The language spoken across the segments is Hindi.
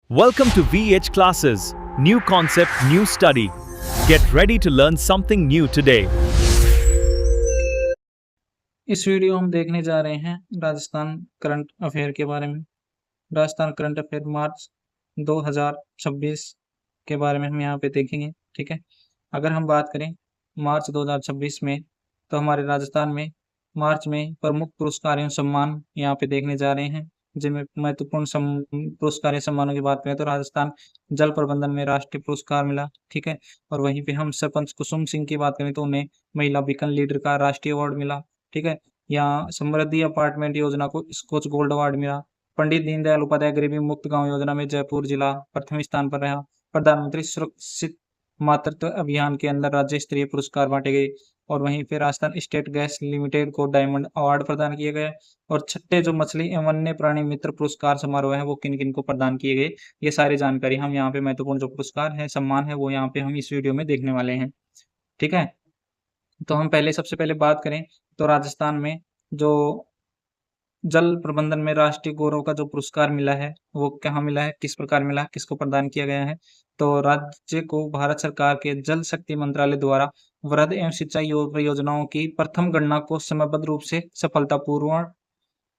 Welcome to VH Classes. New concept, new study. Get ready to learn something new today. इस वीडियो हम देखने जा रहे हैं राजस्थान करंट अफेयर के बारे में। राजस्थान करंट अफेयर मार्च 2026 के बारे में हम यहाँ पे देखेंगे। ठीक है, अगर हम बात करें मार्च 2026 में, तो हमारे राजस्थान में मार्च में प्रमुख पुरस्कार एवं सम्मान यहाँ पे देखने जा रहे हैं, जिनमें महत्वपूर्ण पुरस्कार या सम्मानों की बात करें तो राजस्थान जल प्रबंधन में राष्ट्रीय पुरस्कार मिला। ठीक है, और वहीं पे हम सरपंच कुसुम सिंह की बात करें तो उन्हें महिला बीकन लीडर का राष्ट्रीय अवार्ड मिला। ठीक है, यहाँ समृद्धि अपार्टमेंट योजना को स्कॉच गोल्ड अवार्ड मिला। पंडित दीनदयाल उपाध्याय गरीबी मुक्त गांव योजना में जयपुर जिला प्रथम स्थान पर रहा। प्रधानमंत्री सुरक्षित मातृत्व अभियान के अंदर राज्य स्तरीय पुरस्कार बांटे गए, और वहीं पे राजस्थान स्टेट गैस लिमिटेड को डायमंड अवार्ड प्रदान किए गए। और छठे जो मछली एवं वन्य प्राणी मित्र पुरस्कार समारोह है वो किन किन को प्रदान किए गए, ये सारी जानकारी हम यहाँ पे महत्वपूर्ण जो पुरस्कार है सम्मान है वो यहाँ पे हम इस वीडियो में देखने वाले हैं। ठीक है, तो हम सबसे पहले बात करें तो राजस्थान में जो जल प्रबंधन में राष्ट्रीय गौरव का जो पुरस्कार मिला है वो कहाँ मिला है, किस प्रकार मिला है, किसको प्रदान किया गया है। तो राज्य को भारत सरकार के जल शक्ति मंत्रालय द्वारा वृहद एवं सिंचाई परियोजनाओं की प्रथम गणना को समयबद्ध रूप से सफलतापूर्वक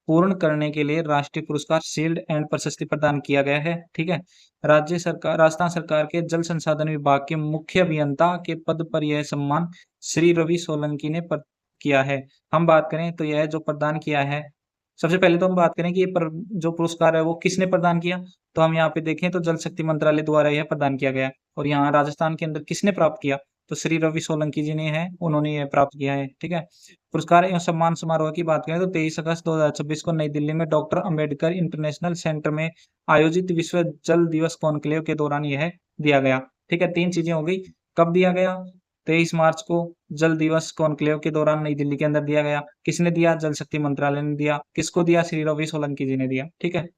पूर्ण करने के लिए राष्ट्रीय पुरस्कार शील्ड एंड प्रशस्ति प्रदान किया गया है। ठीक है, राजस्थान सरकार के जल संसाधन विभाग के मुख्य अभियंता के पद पर यह सम्मान श्री रवि सोलंकी ने किया है। हम बात करें तो यह जो प्रदान किया है, सबसे पहले तो हम बात करें कि जो पुरस्कार है वो किसने प्रदान किया, तो हम यहाँ पे देखें तो जल शक्ति मंत्रालय द्वारा यह प्रदान किया गया। और यहाँ राजस्थान के अंदर किसने प्राप्त किया, तो श्री रवि सोलंकी जी ने है, उन्होंने यह प्राप्त किया है। ठीक है, पुरस्कार एवं सम्मान समारोह की बात करें तो 23 अगस्त 2026 को नई दिल्ली में डॉक्टर अंबेडकर इंटरनेशनल सेंटर में आयोजित विश्व जल दिवस कॉन्क्लेव के दौरान यह दिया गया। ठीक है, तीन चीजें हो गई। कब दिया गया, 23 मार्च को जल दिवस कॉन्क्लेव के दौरान नई दिल्ली के अंदर दिया गया। किसने दिया, जल शक्ति मंत्रालय ने दिया। किसको दिया, श्री रवि सोलंकी जी ने दिया। ठीक है,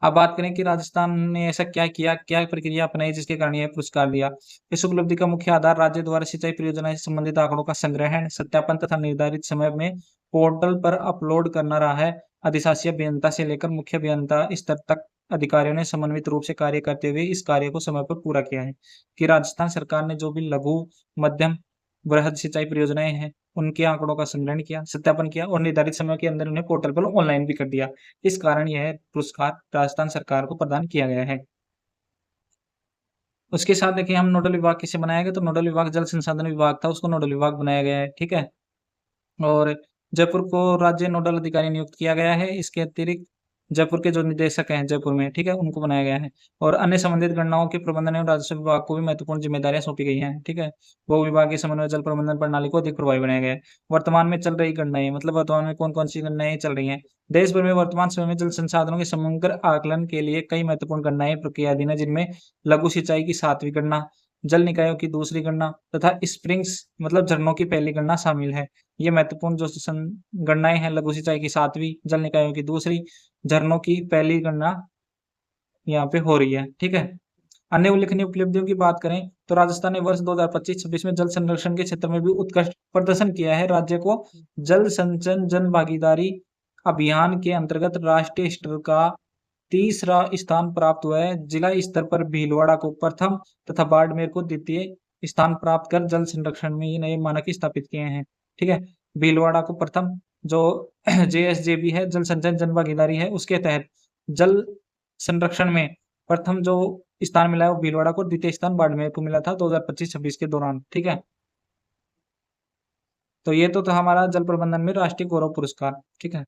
अब बात करें कि राजस्थान ने ऐसा क्या किया, क्या प्रक्रिया अपनाई जिसके कारण यह पुरस्कार दिया। इस उपलब्धि का मुख्य आधार राज्य द्वारा सिंचाई परियोजना से संबंधित आंकड़ों का संग्रहण, सत्यापन तथा निर्धारित समय में पोर्टल पर अपलोड करना रहा है। अधिशासी अभियंता से लेकर मुख्य अभियंता स्तर तक अधिकारियों ने समन्वित रूप से कार्य करते हुए इस कार्य को समय पर पूरा किया है। कि राजस्थान सरकार ने जो भी लघु मध्यम वृहद सिंचाई परियोजनाएं हैं उनके आंकड़ों का संग्रहण किया, सत्यापन किया और निर्धारित समय के अंदर उन्हें पोर्टल पर ऑनलाइन भी कर दिया। इस कारण यह पुरस्कार राजस्थान सरकार को प्रदान किया गया है। उसके साथ देखिए हम नोडल विभाग किसे बनाया गया, तो नोडल विभाग जल संसाधन विभाग था, उसको नोडल विभाग बनाया गया है। ठीक है, और जयपुर को राज्य नोडल अधिकारी नियुक्त किया गया है। इसके अतिरिक्त जयपुर के जो निदेशक हैं जयपुर में, ठीक है, उनको बनाया गया है। और अन्य संबंधित गणनाओं के प्रबंधन एवं राजस्व विभाग को भी महत्वपूर्ण जिम्मेदारियां सौंपी गई हैं। ठीक है, वो विभाग के समन्वय जल प्रबंधन प्रणाली को अधिक प्रभावी बनाया गया है। वर्तमान में चल रही गणनाएं, मतलब वर्तमान में कौन कौन सी गणनाएं चल रही हैं। देश भर में वर्तमान समय में जल संसाधनों के समग्र आकलन के लिए कई महत्वपूर्ण गणनाएं प्रक्रियाधीन है, जिनमें लघु सिंचाई की 7वीं गणना, जल निकायों की 2री गणना तथा स्प्रिंग्स मतलब झरनों की पहली गणना शामिल है। ये महत्वपूर्ण जो गणनाएं हैं, लघु सिंचाई की 7वीं, जल निकायों की 2री, झरनों की पहली गणना यहाँ पे हो रही है। ठीक है, अन्य उल्लेखनीय उपलब्धियों की बात करें तो राजस्थान ने वर्ष 2025-26 में जल संरक्षण के क्षेत्र में भी उत्कृष्ट प्रदर्शन किया है। राज्य को जल संचयन जन भागीदारी अभियान के अंतर्गत राष्ट्रीय स्तर का 3रा स्थान प्राप्त हुआ है। जिला स्तर पर भीलवाड़ा को प्रथम तथा बाड़मेर को द्वितीय स्थान प्राप्त कर जल संरक्षण में नए मानक स्थापित किए हैं। ठीक है, भीलवाड़ा को प्रथम, जो JSJB है जल संचयन जन भागीदारी है, उसके तहत जल संरक्षण में प्रथम जो स्थान मिला है वो भीलवाड़ा को, द्वितीय स्थान बाड़मेर को मिला था 2025-26 के दौरान। ठीक है, तो ये तो था हमारा जल प्रबंधन में राष्ट्रीय गौरव पुरस्कार। ठीक है,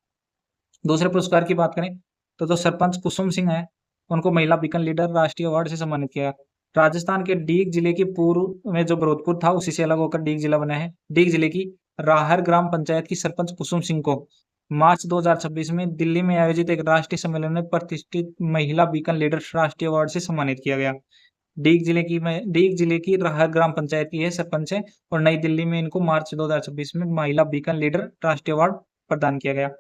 दूसरे पुरस्कार की बात करें तो जो सरपंच कुसुम सिंह है उनको महिला बीकन लीडर राष्ट्रीय अवार्ड से सम्मानित किया। राजस्थान के डीग जिले की पूर्व में जो भरतपुर था उसी से अलग होकर डीग जिला बना है। डीग जिले की राहर ग्राम पंचायत की सरपंच कुसुम सिंह को मार्च 2026 में दिल्ली में आयोजित एक राष्ट्रीय सम्मेलन में प्रतिष्ठित महिला बीकन लीडर राष्ट्रीय अवार्ड से सम्मानित किया गया। डीग जिले की राहर ग्राम पंचायत की है सरपंच है, और नई दिल्ली में इनको मार्च 2026 में महिला बीकन लीडर राष्ट्रीय अवार्ड प्रदान किया गया।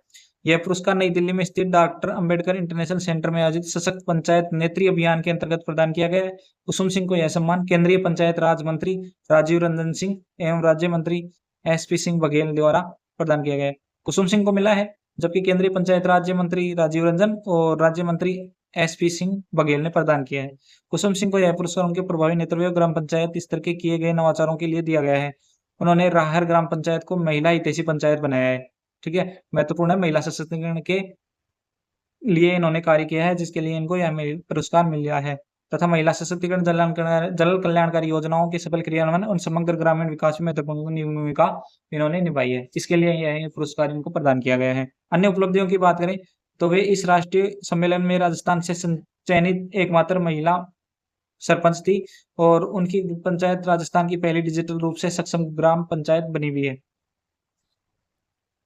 यह पुरस्कार नई दिल्ली में स्थित डॉक्टर अंबेडकर इंटरनेशनल सेंटर में आयोजित सशक्त पंचायत नेत्री अभियान के अंतर्गत प्रदान किया गया है। कुसुम सिंह को यह सम्मान केंद्रीय पंचायत राज मंत्री राजीव रंजन सिंह एवं राज्य मंत्री SP सिंह बघेल द्वारा प्रदान किया गया है। कुसुम सिंह को मिला है, जबकि केंद्रीय पंचायत राज्य मंत्री राजीव रंजन और राज्य मंत्री SP सिंह बघेल ने प्रदान किया है। कुसुम सिंह को यह पुरस्कार उनके प्रभावी नेतृत्व और ग्राम पंचायत स्तर के किए गए नवाचारों के लिए दिया गया है। उन्होंने राहर ग्राम पंचायत को महिला हितैषी पंचायत बनाया है। ठीक है, महत्वपूर्ण है, महिला सशक्तिकरण के लिए इन्होंने कार्य किया है, जिसके लिए इनको यह पुरस्कार मिल गया है। तथा महिला सशक्तिकरण जल कल्याणकारी योजनाओं के सफल क्रियान्वयन और समग्र ग्रामीण विकास में महत्वपूर्ण भूमिका इन्होंने निभाई है। इसके लिए यह पुरस्कार इनको प्रदान किया गया है। अन्य उपलब्धियों की बात करें तो वे इस राष्ट्रीय सम्मेलन में राजस्थान से चयनित एकमात्र महिला सरपंच थी और उनकी पंचायत राजस्थान की पहली डिजिटल रूप से सक्षम ग्राम पंचायत बनी हुई है।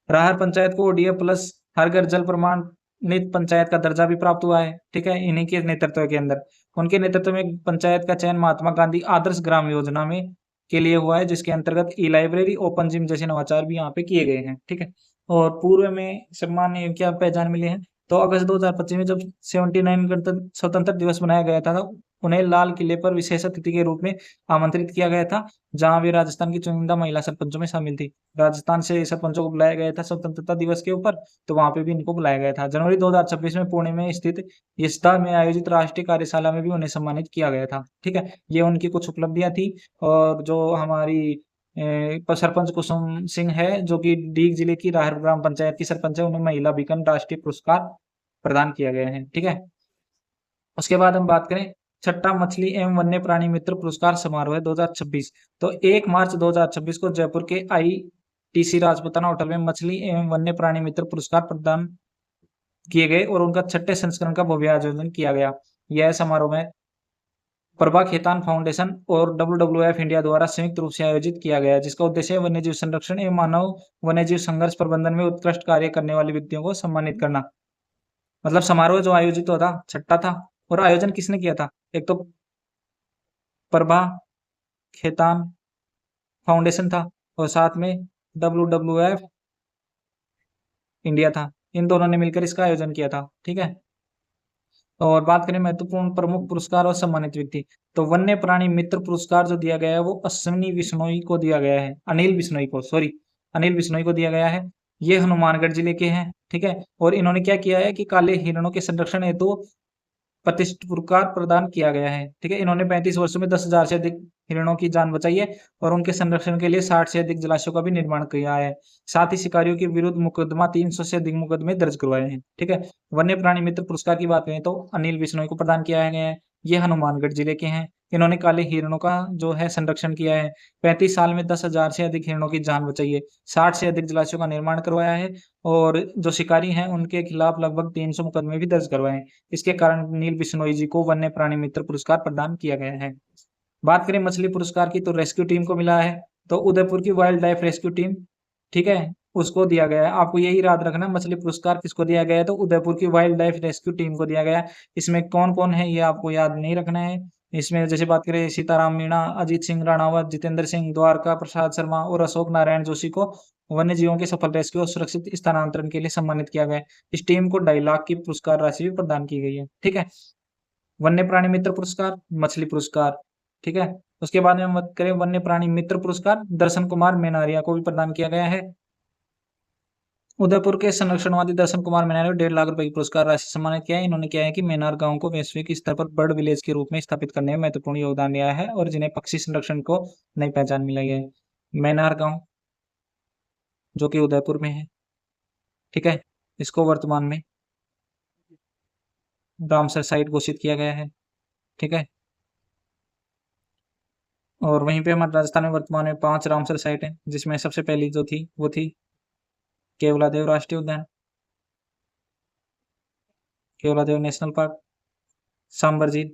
राहर पंचायत को ODF प्लस हर घर जल प्रमाणित पंचायत का दर्जा भी प्राप्त हुआ है। ठीक है, इन्हीं के नेतृत्व के अंदर, उनके नेतृत्व में पंचायत का चयन महात्मा गांधी आदर्श ग्राम योजना में के लिए हुआ है, जिसके अंतर्गत ई-लाइब्रेरी, ओपन जिम जैसे नवाचार भी यहाँ पे किए गए हैं। ठीक है, और पूर्व में सम्मान क्या पहचान मिली है तो अगस्त 2025 में जब 79 स्वतंत्र दिवस मनाया गया था तो उन्हें लाल किले पर विशेष अतिथि के रूप में आमंत्रित किया गया था, जहां वे राजस्थान की चुनिंदा महिला सरपंचों में शामिल थी। राजस्थान से सरपंचों को बुलाया गया था स्वतंत्रता दिवस के ऊपर, तो वहां पे भी इनको बुलाया गया था। जनवरी 2026 में पुणे में स्थित यस्ता में आयोजित राष्ट्रीय कार्यशाला में भी उन्हें सम्मानित किया गया था। ठीक है, ये उनकी कुछ उपलब्धियां थी। और जो हमारी सरपंच कुसुम सिंह है, जो कि डीग जिले की राहर ग्राम पंचायत की सरपंच है, उन्हें महिला बीकन राष्ट्रीय पुरस्कार प्रदान किया गया है। ठीक है, उसके बाद हम बात करें छठा मछली एवं वन्य प्राणी मित्र पुरस्कार समारोह 2026। तो 1 मार्च 2026 को जयपुर के ITC राजपुताना होटल में मछली एवं वन्य प्राणी मित्र पुरस्कार प्रदान किए गए और उनका 6ठे संस्करण का भव्य आयोजन किया गया। यह समारोह में प्रभा खेतान फाउंडेशन और WWF इंडिया द्वारा संयुक्त रूप से आयोजित किया गया, जिसका उद्देश्य वन्यजीव संरक्षण एवं मानव वन्यजीव संघर्ष प्रबंधन में उत्कृष्ट कार्य करने वाले व्यक्तियों को सम्मानित करना। मतलब समारोह जो आयोजित हुआ था 6ठा था, और आयोजन किसने किया था? एक तो प्रभा खेतान फाउंडेशन था और साथ में WWF इंडिया था। इन दोनों ने मिलकर इसका आयोजन किया था। ठीक है, और बात करें महत्वपूर्ण प्रमुख पुरस्कार और सम्मानित व्यक्ति, तो वन्य प्राणी मित्र पुरस्कार जो दिया गया है वो अश्विनी बिश्नोई को दिया गया है, अनिल बिश्नोई को दिया गया है। ये हनुमानगढ़ जिले के हैं। ठीक है, और इन्होंने क्या किया है कि काले हिरणों के संरक्षण हेतु प्रतिष्ठित पुरस्कार प्रदान किया गया है। ठीक है, इन्होंने 35 वर्षों में 10,000 से अधिक हिरणों की जान बचाई है और उनके संरक्षण के लिए 60 से अधिक जलाशयों का भी निर्माण किया है। साथ ही शिकारियों के विरुद्ध मुकदमा 300 से अधिक मुकदमे दर्ज करवाए हैं। ठीक है, वन्य प्राणी मित्र पुरस्कार की बात करें तो अनिल बिश्नोई को प्रदान किया गया है। ये हनुमानगढ़ जिले के हैं। इन्होंने काले हिरणों का जो है संरक्षण किया है। 35 साल में 10,000 से अधिक हिरणों की जान बचाई है, 60 से अधिक जलाशयों का निर्माण करवाया है और जो शिकारी हैं उनके खिलाफ लगभग 300 मुकदमे भी दर्ज करवाए हैं। इसके कारण नील बिश्नोई जी को वन्य प्राणी मित्र पुरस्कार प्रदान किया गया है। बात करें मछली पुरस्कार की तो रेस्क्यू टीम को मिला है, तो उदयपुर की वाइल्ड लाइफ रेस्क्यू टीम, ठीक है, उसको दिया गया है। आपको यही याद रखना, मछली पुरस्कार किसको दिया गया है तो उदयपुर की वाइल्ड लाइफ रेस्क्यू टीम को दिया गया है। इसमें कौन कौन है ये आपको याद नहीं रखना है। इसमें जैसे बात करें सीताराम मीणा, अजीत सिंह राणावत, जितेंद्र सिंह, द्वारका प्रसाद शर्मा और अशोक नारायण जोशी को वन्य जीवों के सफल रेस्क्यू और सुरक्षित स्थानांतरण के लिए सम्मानित किया गया है। इस टीम को 2.5 लाख की पुरस्कार राशि भी प्रदान की गई है। ठीक है, वन्य प्राणी मित्र पुरस्कार, मछली पुरस्कार। ठीक है, उसके बाद में हम बात करें वन्य प्राणी मित्र पुरस्कार दर्शन कुमार मेनारिया को भी प्रदान किया गया है। उदयपुर के संरक्षणवादी दर्शन कुमार मेनारिया को 1.5 लाख रुपए की पुरस्कार राशि सम्मानित किया है। इन्होंने क्या है कि मेनार गांव को वैश्विक स्तर पर बर्ड विलेज के रूप में स्थापित करने में महत्वपूर्ण योगदान दिया है और जिन्हें पक्षी संरक्षण को नई पहचान मिलाई है। मेनार गांव जो कि उदयपुर में है, ठीक है, इसको वर्तमान में रामसर साइट घोषित किया गया है। ठीक है, और वहीं पे हमारे राजस्थान में वर्तमान में 5 रामसर साइट हैं, जिसमें सबसे पहली जो थी वो थी केवलादेव राष्ट्रीय उद्यान, केवलादेव नेशनल पार्क, सांबर झील।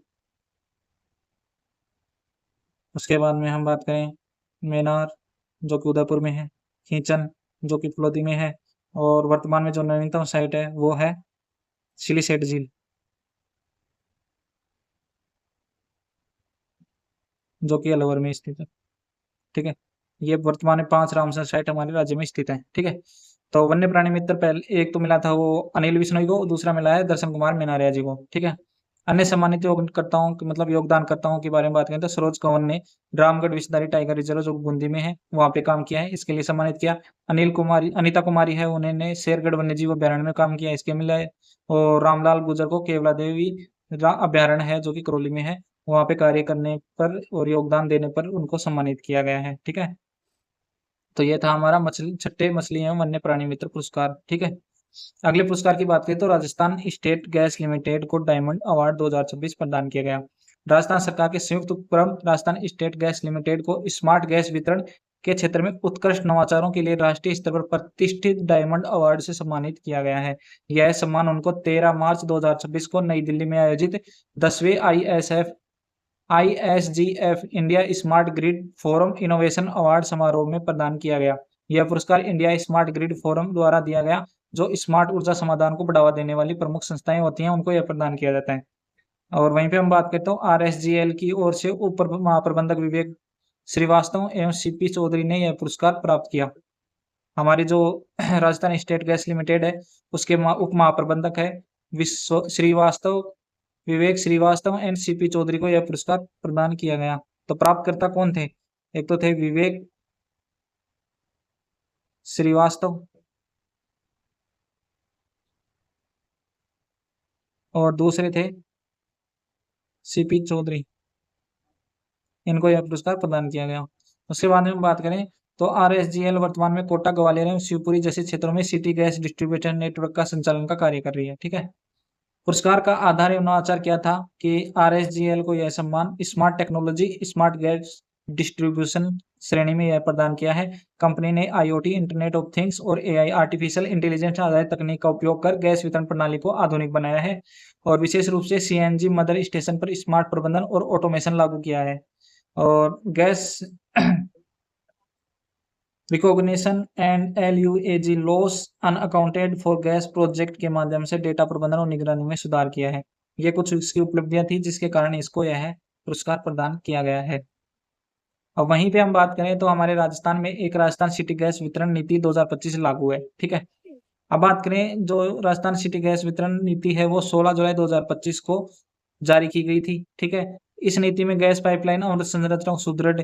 उसके बाद में हम बात करें मेनार जो कि उदयपुर में है, खींचन जो कि फलोदी में है, और वर्तमान में जो नवीनतम साइट है वो है सिलीसेट झील जो कि अलवर में स्थित है। ठीक है, ये वर्तमान में 5 रामसर साइट हमारे राज्य में स्थित है। ठीक है, तो वन्य प्राणी मित्र पहले एक तो मिला था वो अनिल बिश्नोई को, दूसरा मिला है दर्शन कुमार मेनारिया जी को। ठीक है, अन्य सम्मानित योगकर्ताओं के मतलब योगदानकर्ताओं के बारे में बात करें तो सरोज कंवर ने रामगढ़ विषधारी टाइगर रिजर्व जो बूंदी में है वहाँ पे काम किया है, इसके लिए सम्मानित किया। अनीता कुमारी है, उन्होंने शेरगढ़ वन्यजीव अभ्यारण्य में काम किया, इसके मिला है। और रामलाल गुर्जर को केवला देवी अभ्यारण्य है जो कि करौली में है, वहाँ पे कार्य करने पर और योगदान देने पर उनको सम्मानित किया गया है। ठीक है, तो ये था हमारा छठे मछली एवं वन्य प्राणी मित्र पुरस्कार। ठीक है, अगले पुरस्कार की बात करें तो राजस्थान स्टेट गैस लिमिटेड को डायमंड अवार्ड 2026 प्रदान किया गया। राजस्थान सरकार के संयुक्त उपक्रम राजस्थान स्टेट गैस लिमिटेड को स्मार्ट गैस वितरण के क्षेत्र में उत्कृष्ट नवाचारों के लिए राष्ट्रीय स्तर पर प्रतिष्ठित डायमंड अवार्ड से सम्मानित किया गया है। यह सम्मान उनको 13 मार्च 2026 को नई दिल्ली में आयोजित 10वें ISGF India smart grid forum innovation award समारोह में प्रदान किया गया। यह पुरस्कार इंडिया स्मार्ट ग्रिड फोरम द्वारा दिया गया, जो स्मार्ट ऊर्जा समाधान को बढ़ावा देने वाली प्रमुख संस्थाएं होती हैं, उनको यह प्रदान किया जाता है। और वहीं पे हम बात करते हैं RSGL की ओर से उप महाप्रबंधक विवेक श्रीवास्तव एवं CP चौधरी ने यह पुरस्कार प्राप्त किया। हमारी जो राजस्थान स्टेट गैस लिमिटेड है उसके उप महाप्रबंधक है विवेक श्रीवास्तव एंड CP चौधरी को यह पुरस्कार प्रदान किया गया। तो प्राप्तकर्ता कौन थे? एक तो थे विवेक श्रीवास्तव और दूसरे थे CP चौधरी, इनको यह पुरस्कार प्रदान किया गया। उसके बाद में हम बात करें तो RSGL वर्तमान में कोटा, ग्वालियर एवं शिवपुरी जैसे क्षेत्रों में सिटी गैस डिस्ट्रीब्यूशन नेटवर्क का संचालन का कार्य कर रही है। ठीक है, पुरस्कार का आधार एवं नवाचार क्या था कि RSGL को यह सम्मान smart technology smart gas distribution श्रेणी में यह प्रदान किया है। कंपनी ने IoT इंटरनेट ऑफ थिंग्स और AI आर्टिफिशियल इंटेलिजेंस आधारित तकनीक का उपयोग कर गैस वितरण प्रणाली को आधुनिक बनाया है और विशेष रूप से CNG मदर स्टेशन पर स्मार्ट प्रबंधन और ऑटोमेशन लागू किया है। और gas recognition and LUAG loss unaccounted for gas project के माध्यम से डेटा प्रबंधन और निगरानी में सुधार किया है। ये कुछ इसकी उपलब्धियां थी जिसके कारण इसको यह पुरस्कार प्रदान किया गया है। और वहीं पे हम बात करें तो हमारे राजस्थान में एक राजस्थान सिटी गैस वितरण नीति 2025 लागू है। ठीक है, अब बात करें जो राजस्थान सिटी गैस वितरण नीति है वो 16 जुलाई 2025 को जारी की गई थी। ठीक है, इस नीति में गैस पाइपलाइन और संरचना सुदृढ़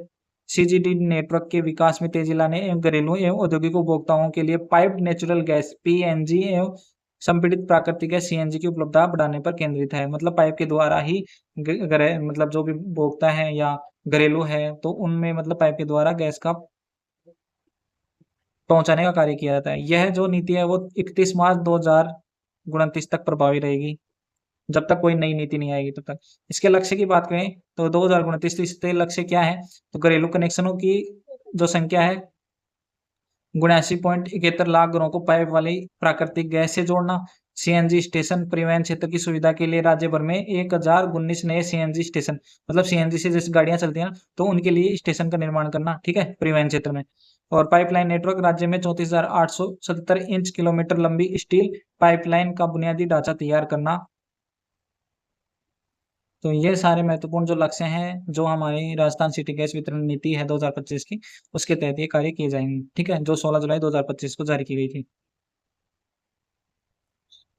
CGD नेटवर्क के विकास में तेजी लाने एवं घरेलू एवं औद्योगिक उपभोक्ताओं के लिए पाइप्ड नेचुरल गैस PNG एवं संपीड़ित प्राकृतिक गैस CNG की उपलब्धता बढ़ाने पर केंद्रित है। मतलब पाइप के द्वारा ही मतलब जो भी उपभोक्ता है या घरेलू है तो उनमें मतलब पाइप के द्वारा गैस का पहुंचाने का कार्य किया जाता है। यह जो नीति है वो 31 मार्च 2029 तक प्रभावी रहेगी, जब तक कोई नई नीति नहीं आएगी तब तक। इसके लक्ष्य की बात करें तो 2029 इसके लक्ष्य क्या है तो घरेलू कनेक्शनों की जो संख्या है 79.71 लाख घरों को पाइप वाली प्राकृतिक गैस से जोड़ना। CNG स्टेशन परिवहन क्षेत्र की सुविधा के लिए राज्य भर में 1019 नए CNG स्टेशन, मतलब CNG से जैसे गाड़ियां चलती हैं ना तो उनके लिए स्टेशन का निर्माण करना। ठीक है, परिवहन क्षेत्र में। और पाइपलाइन नेटवर्क राज्य में 34,877 इंच किलोमीटर लंबी स्टील पाइपलाइन का बुनियादी ढांचा तैयार करना। तो ये सारे महत्वपूर्ण जो लक्ष्य हैं जो हमारी राजस्थान सिटी गैस वितरण नीति है 2025 की, उसके तहत ये कार्य किए जाएंगे। ठीक है, जो 16 जुलाई 2025 को जारी की गई थी।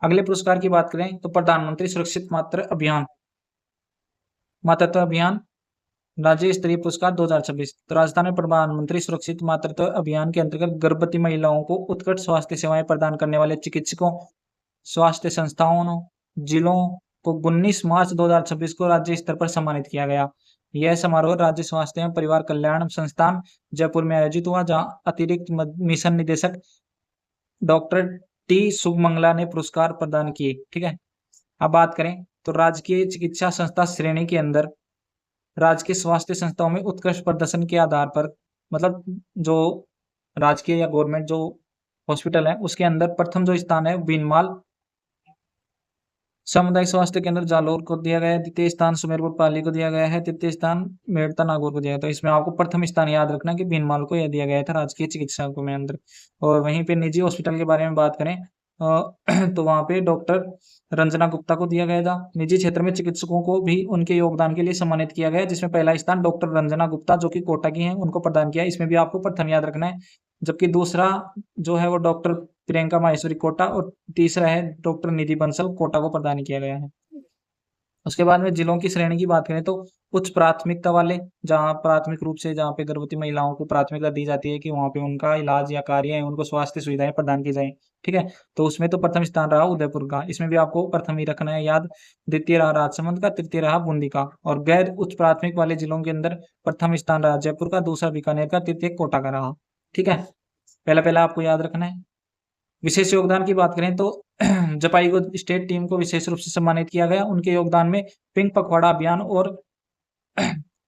अगले पुरस्कार की बात करें तो प्रधानमंत्री सुरक्षित मातृत्व अभियान राज्य स्तरीय पुरस्कार 2026। तो राजस्थान में प्रधानमंत्री सुरक्षित मातृत्व अभियान के अंतर्गत गर्भवती महिलाओं को उत्कृष्ट स्वास्थ्य सेवाएं प्रदान करने वाले चिकित्सकों, स्वास्थ्य संस्थाओं, जिलों को 19 मार्च 2026 को राज्य स्तर पर सम्मानित किया गया। यह समारोह राज्य स्वास्थ्य एवं परिवार कल्याण संस्थान जयपुर में आयोजित हुआ, जहां अतिरिक्त मिशन निदेशक डॉक्टर T शुभमंगला ने पुरस्कार प्रदान किए। ठीक है, अब बात करें तो राजकीय चिकित्सा संस्था श्रेणी के अंदर राजकीय स्वास्थ्य संस्थाओं में उत्कृष्ट प्रदर्शन के आधार पर, मतलब जो राजकीय या गवर्नमेंट जो हॉस्पिटल है उसके अंदर प्रथम जो स्थान है बीनमाल सामुदायिक स्वास्थ्य केंद्र जालोर को दिया गया है, द्वितीय स्थान सुमेरपुर पाली को दिया गया है, तृतीय स्थान मेड़ता नागौर को दिया गया। तो इसमें आपको प्रथम स्थान याद रखना कि भीनमाल को यह दिया गया था राजकीय चिकित्सकों में अंदर। और वहीं पे निजी हॉस्पिटल के बारे में बात करें तो वहां पे डॉक्टर रंजना गुप्ता को दिया गया था। निजी क्षेत्र में चिकित्सकों को भी उनके योगदान के लिए सम्मानित किया गया, जिसमें पहला स्थान डॉक्टर रंजना गुप्ता जो कि कोटा की हैं उनको प्रदान किया। इसमें भी आपको प्रथम याद रखना है, जबकि दूसरा जो है वो डॉक्टर प्रियंका माहेश्वरी कोटा और तीसरा है डॉक्टर निधि बंसल कोटा को प्रदान किया गया है। उसके बाद में जिलों की श्रेणी की बात करें तो उच्च प्राथमिकता वाले, जहाँ प्राथमिक रूप से जहाँ पे गर्भवती महिलाओं को प्राथमिकता दी जाती है कि वहाँ पे उनका इलाज या कार्य या उनको स्वास्थ्य सुविधाएं प्रदान की जाएं, ठीक है। तो उसमें तो प्रथम स्थान रहा उदयपुर का, इसमें भी आपको प्रथम ही रखना है याद। द्वितीय रहा राजसमंद का, तृतीय रहा बूंदी का। और गैर उच्च प्राथमिक वाले जिलों के अंदर प्रथम स्थान रहा जयपुर का, दूसरा बीकानेर का, तृतीय कोटा का रहा, ठीक है। पहला पहला आपको याद रखना है। विशेष योगदान की बात करें तो जपाई को स्टेट टीम को विशेष रूप से सम्मानित किया गया। उनके योगदान में पिंक पखवाड़ा अभियान और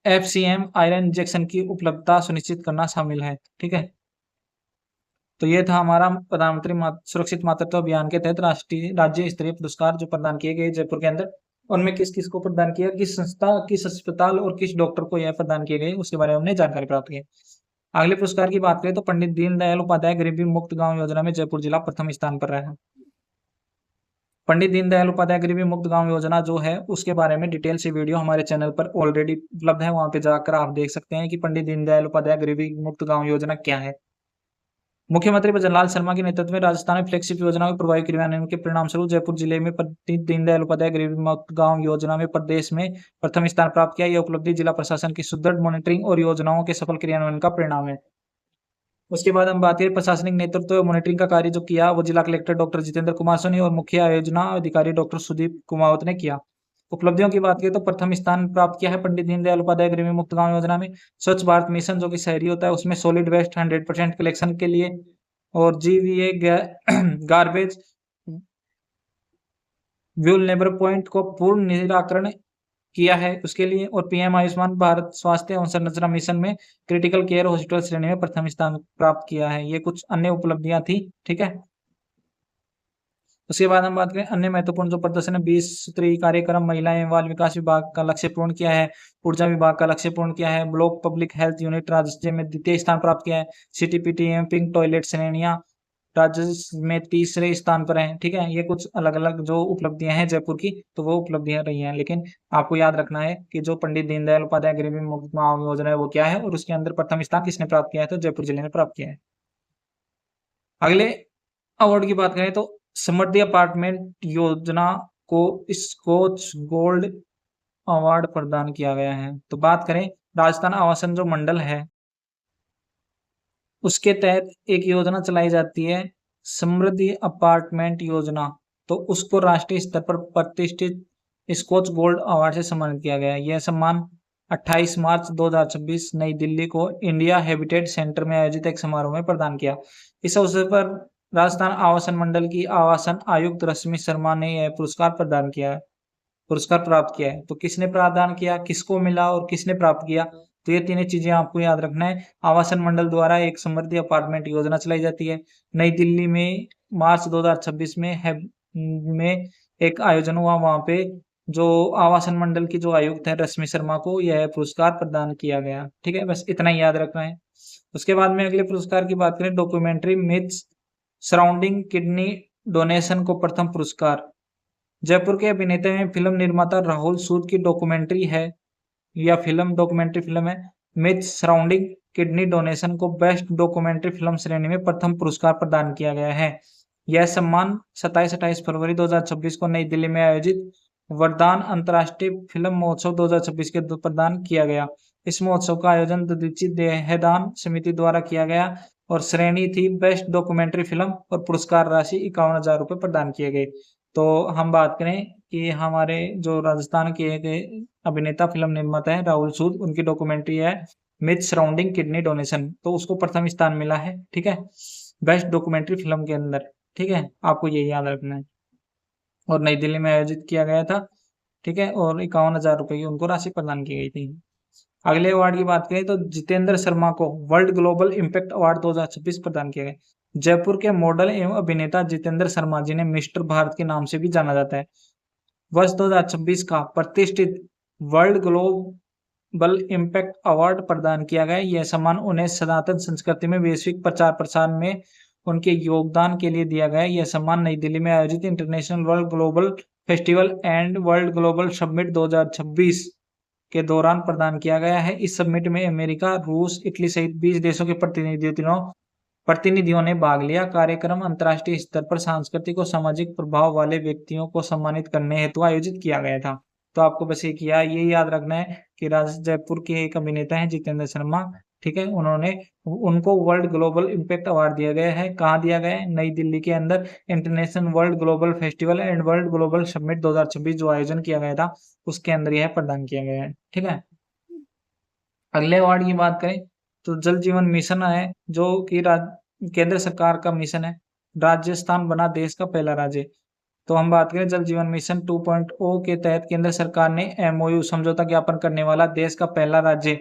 एफसीएम आयरन इंजेक्शन की उपलब्धता सुनिश्चित करना शामिल है, ठीक है। तो ये था हमारा प्रधानमंत्री सुरक्षित मातृत्व अभियान के तहत राष्ट्रीय राज्य स्तरीय पुरस्कार जो प्रदान किए गए जयपुर के अंदर। उनमें किस किस को प्रदान किया, किस संस्था, किस अस्पताल और किस डॉक्टर को यह प्रदान किए गए, उसके बारे में हमने जानकारी प्राप्त की। अगले पुरस्कार की बात करें तो पंडित दीनदयाल उपाध्याय गरीबी मुक्त गांव योजना में जयपुर जिला प्रथम स्थान पर रहा है। पंडित दीनदयाल उपाध्याय गरीबी मुक्त गांव योजना जो है उसके बारे में डिटेल से वीडियो हमारे चैनल पर ऑलरेडी उपलब्ध है, वहां पे जाकर आप देख सकते हैं कि पंडित दीनदयाल उपाध्याय गरीबी मुक्त गांव योजना क्या है। मुख्यमंत्री भजनलाल शर्मा के नेतृत्व में राजस्थान में फ्लैगशिप योजना के प्रभावी क्रियान्वयन के परिणाम स्वरूप जयपुर जिले में पंडित दीनदयाल उपाध्याय गरीबी मुक्त गांव योजना में प्रदेश में प्रथम स्थान प्राप्त किया। यह उपलब्धि जिला प्रशासन की सुदृढ़ मॉनिटरिंग और योजनाओं के सफल क्रियान्वयन का परिणाम है। उसके बाद हम बात करें प्रशासनिक नेतृत्व और मॉनिटरिंग का कार्य जो किया वो जिला कलेक्टर डॉक्टर जितेंद्र कुमार सोनी और मुख्य आयोजना अधिकारी डॉक्टर सुदीप कुमावत ने किया। उपलब्धियों की बात करें तो प्रथम स्थान प्राप्त किया है पंडित दीनदयाल उपाध्याय गरीबी मुक्त गांव योजना में स्वच्छ भारत मिशन जो कि शहरी होता है उसमें सॉलिड वेस्ट 100% कलेक्शन के लिए और जीवीए गार्बेज व्यूलनेबर पॉइंट को पूर्ण निराकरण किया है उसके लिए, और पीएम आयुष्मान भारत स्वास्थ्य एवं संरचना मिशन में क्रिटिकल केयर हॉस्पिटल श्रेणी में प्रथम स्थान प्राप्त किया है। ये कुछ अन्य उपलब्धियां थी, ठीक है। उसके बाद हम बात करें अन्य महत्वपूर्ण जो प्रदर्शन है 20 सूत्री कार्यक्रम महिला एवं बाल विकास विभाग का लक्ष्य पूर्ण किया है, ऊर्जा विभाग का लक्ष्य पूर्ण किया है, ब्लॉक पब्लिक हेल्थ यूनिट राज्य में द्वितीय स्थान प्राप्त किया है, सीटीपीटी एवं पिंक टॉयलेट श्रेणियां राज्य में तीसरे स्थान पर हैं, ठीक है। ये कुछ अलग अलग जो उपलब्धियां हैं जयपुर की तो वो उपलब्धियां रही हैं, लेकिन आपको याद रखना है कि जो पंडित दीनदयाल उपाध्याय गरीबी मुक्त गांव योजना है वो क्या है और उसके अंदर प्रथम स्थान किसने प्राप्त किया है तो जयपुर जिले ने प्राप्त किया है। अगले अवार्ड की बात करें तो समृद्धि अपार्टमेंट योजना को स्कॉच गोल्ड अवार्ड प्रदान किया गया है। तो बात करें राजस्थान आवासन जो मंडल है उसके तहत एक योजना चलाई जाती है समृद्धि अपार्टमेंट योजना, तो उसको राष्ट्रीय स्तर पर प्रतिष्ठित स्कॉच गोल्ड अवार्ड से सम्मानित किया गया है। यह सम्मान 28 मार्च 2026 नई दिल्ली को इंडिया हैबिटेट सेंटर में आयोजित एक समारोह में प्रदान किया। इस अवसर पर राजस्थान आवासन मंडल की आवासन आयुक्त रश्मि शर्मा ने यह पुरस्कार प्रदान किया है, पुरस्कार प्राप्त किया है। तो किसने प्रदान किया, किसको मिला और किसने प्राप्त किया, तो ये तीनों चीजें आपको याद रखना है। आवासन मंडल द्वारा एक समृद्धि अपार्टमेंट योजना चलाई जाती है नई दिल्ली में मार्च 2026 में एक आयोजन हुआ, वहां पे जो आवासन मंडल की जो आयुक्त है रश्मि शर्मा को यह पुरस्कार प्रदान किया गया, ठीक है। बस इतना ही याद रखना है। उसके बाद में अगले पुरस्कार की बात करें documentary myths surrounding kidney donation को प्रथम पुरस्कार जयपुर के अभिनेता एवं फिल्म निर्माता राहुल सूद की डॉक्यूमेंट्री है या डॉक्यूमेंट्री फिल्म है मिथ्स सराउंडिंग किडनी डोनेशन को बेस्ट डॉक्यूमेंट्री फिल्म श्रेणी में प्रथम पुरस्कार प्रदान किया गया है। यह सम्मान 27-28 फरवरी 2026 को नई दिल्ली में आयोजित वरदान अंतर्राष्ट्रीय फिल्म महोत्सव 2026 के प्रदान किया गया। इस महोत्सव का आयोजन ददीची देहदान समिति द्वारा किया गया और श्रेणी थी बेस्ट डॉक्यूमेंट्री फिल्म और पुरस्कार राशि 51,000 रुपये प्रदान किए गए। तो हम बात करें कि हमारे जो राजस्थान के एक अभिनेता फिल्म निर्माता है राहुल सूद, उनकी डॉक्यूमेंट्री है मिथ सराउंडिंग किडनी डोनेशन, तो उसको प्रथम स्थान मिला है, ठीक है, बेस्ट डॉक्यूमेंट्री फिल्म के अंदर, ठीक है। आपको ये याद रखना है और नई दिल्ली में आयोजित किया गया था, ठीक है, और 51,000 रुपये की उनको राशि प्रदान की गई थी। अगले अवार्ड की बात करें तो जितेंद्र शर्मा को वर्ल्ड ग्लोबल इम्पैक्ट अवार्ड 2026 प्रदान किया गया। जयपुर के मॉडल एवं अभिनेता जितेंद्र शर्मा जिन्हें मिस्टर भारत के नाम से भी जाना जाता है, वर्ष 2026 का प्रतिष्ठित वर्ल्ड ग्लोबल इम्पैक्ट अवार्ड प्रदान किया गया। यह सम्मान उन्हें सनातन संस्कृति में वैश्विक प्रचार प्रसार में उनके योगदान के लिए दिया गया। यह सम्मान नई दिल्ली में आयोजित international world global festival and world global summit 2026 के दौरान प्रदान किया गया है। इस समिट में अमेरिका, रूस, इटली सहित 20 देशों के प्रतिनिधियों ने भाग लिया। कार्यक्रम अंतर्राष्ट्रीय स्तर पर सांस्कृतिक और सामाजिक प्रभाव वाले व्यक्तियों को सम्मानित करने हेतु आयोजित किया गया था। तो आपको बस एक ये याद रखना है कि जयपुर के एक अभिनेता हैं जितेंद्र शर्मा, ठीक है, उनको वर्ल्ड ग्लोबल इम्पैक्ट अवार्ड दिया गया है। कहाँ दिया गया है? नई दिल्ली के अंदर international world global festival and world global summit 2026 जो आयोजन किया गया था, उसके अंदर यह प्रदान किया गया है, ठीक है। अगले अवार्ड की बात करें तो जल जीवन मिशन है, जो कि केंद्र सरकार का मिशन है। राजस्थान बना देश का पहला राज्य। तो हम बात करें जल जीवन मिशन 2.0 के तहत केंद्र सरकार ने एमओयू समझौता ज्ञापन करने वाला देश का पहला राज्य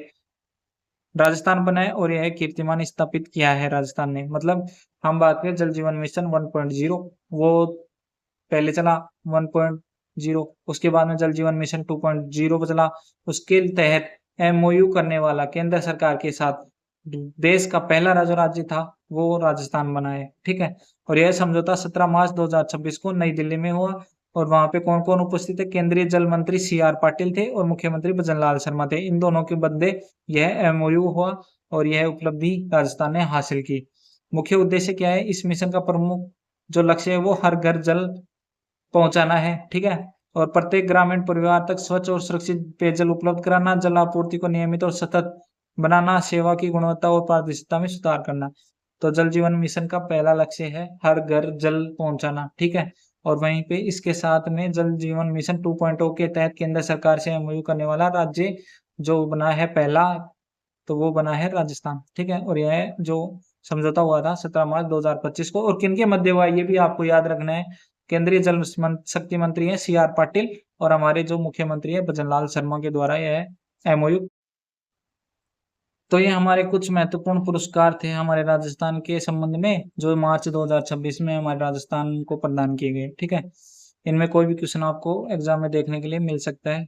राजस्थान बना है, और यह कीर्तिमान स्थापित किया है राजस्थान ने। मतलब हम बात करें जल जीवन मिशन 1.0, वो पहले चला 1.0, उसके बाद में जल जीवन मिशन 2.0 पर चला। उसके तहत एमओयू करने वाला केंद्र सरकार के साथ देश का पहला राज्य था, वो राजस्थान बना है, ठीक है। और यह समझौता 17 मार्च 2026 को नई दिल्ली में हुआ, और वहां पे कौन कौन उपस्थित थे? केंद्रीय जल मंत्री CR पाटिल थे और मुख्यमंत्री भजनलाल शर्मा थे। इन दोनों के बदले यह एमओयू हुआ, और यह उपलब्धि राजस्थान ने हासिल की। मुख्य उद्देश्य क्या है? इस मिशन का प्रमुख जो लक्ष्य है वो हर घर जल पहुंचाना है, ठीक है, और प्रत्येक ग्रामीण परिवार तक स्वच्छ और सुरक्षित पेयजल उपलब्ध कराना, जल आपूर्ति को नियमित और सतत बनाना, सेवा की गुणवत्ता और पारदर्शिता में सुधार करना। तो जल जीवन मिशन का पहला लक्ष्य है हर घर जल पहुंचाना, ठीक है। और वहीं पे इसके साथ में जल जीवन मिशन 2.0 के तहत केंद्र सरकार से एमओयू करने वाला राज्य जो बना है पहला, तो वो बना है राजस्थान, ठीक है। और यह जो समझौता हुआ था 17 मार्च 2025 को, और किनके मध्य हुआ ये भी आपको याद रखना है। केंद्रीय जल शक्ति मंत्री है CR पाटिल, और हमारे जो मुख्यमंत्री है भजनलाल शर्मा के द्वारा यह एमओयू। तो ये हमारे कुछ महत्वपूर्ण पुरस्कार थे हमारे राजस्थान के संबंध में, जो मार्च 2026 में हमारे राजस्थान को प्रदान किए गए, ठीक है। इनमें कोई भी क्वेश्चन आपको एग्जाम में देखने के लिए मिल सकता है।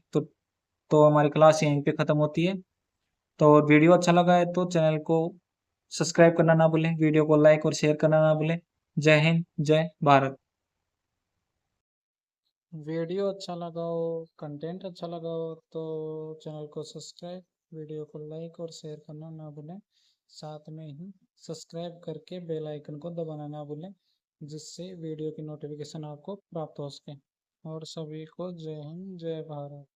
तो हमारी क्लास यहीं पे खत्म होती है। तो वीडियो अच्छा लगा है तो चैनल को सब्सक्राइब करना ना भूलें, वीडियो को लाइक और शेयर करना ना भूलें। जय हिंद, जय भारत। वीडियो अच्छा लगा हो, कंटेंट अच्छा लगा हो तो चैनल को सब्सक्राइब, वीडियो को लाइक और शेयर करना ना भूलें। साथ में ही सब्सक्राइब करके बेल आइकन को दबाना ना भूलें, जिससे वीडियो की नोटिफिकेशन आपको प्राप्त हो सके। और सभी को जय हिंद, जय भारत।